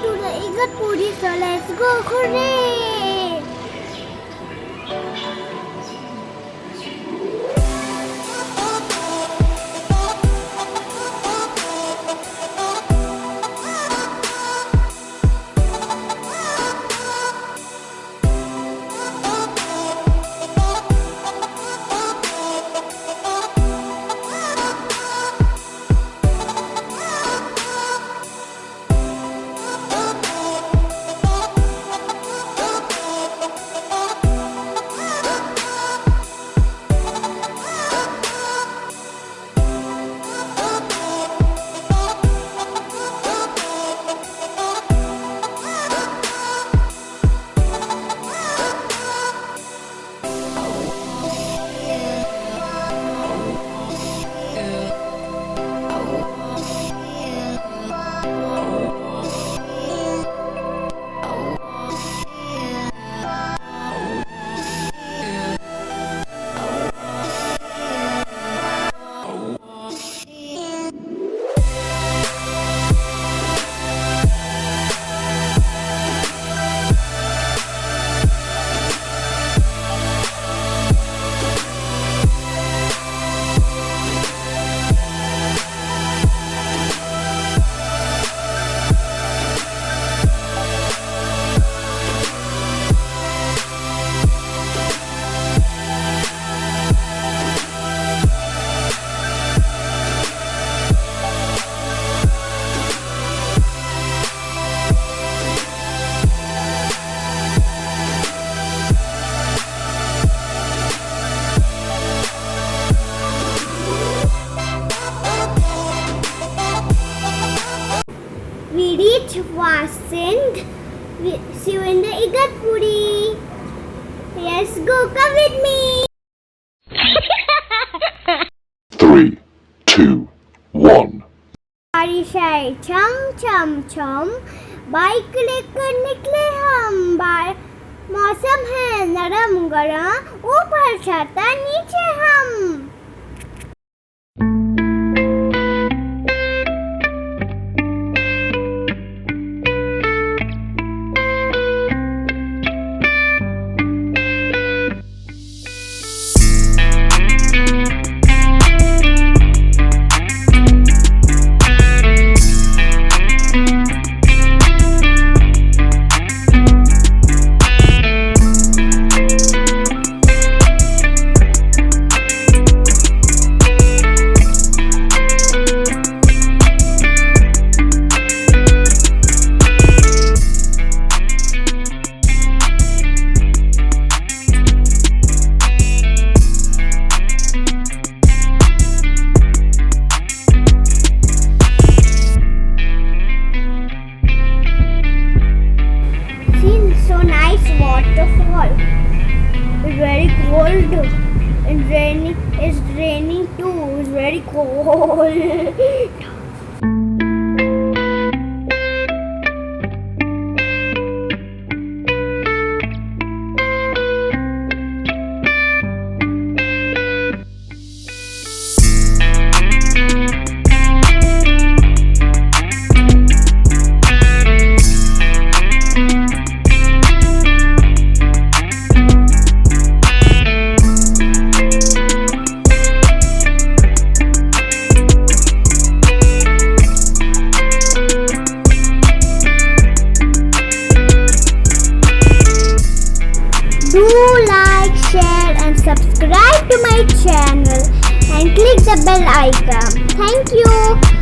to the Igatpuri, so let's go, hooray! We reach Vasant. See you in the Igatpuri. Let's go, come with me. 3, 2, 1. बारिश आई छम छम छम, bike लेकर निकले हम। मौसम है नरम गरम, ऊपर छाता नीचे हम। So nice waterfall. It's very cold and raining. It's raining too. It's very cold. Do like, share and subscribe to my channel and click the bell icon. Thank you.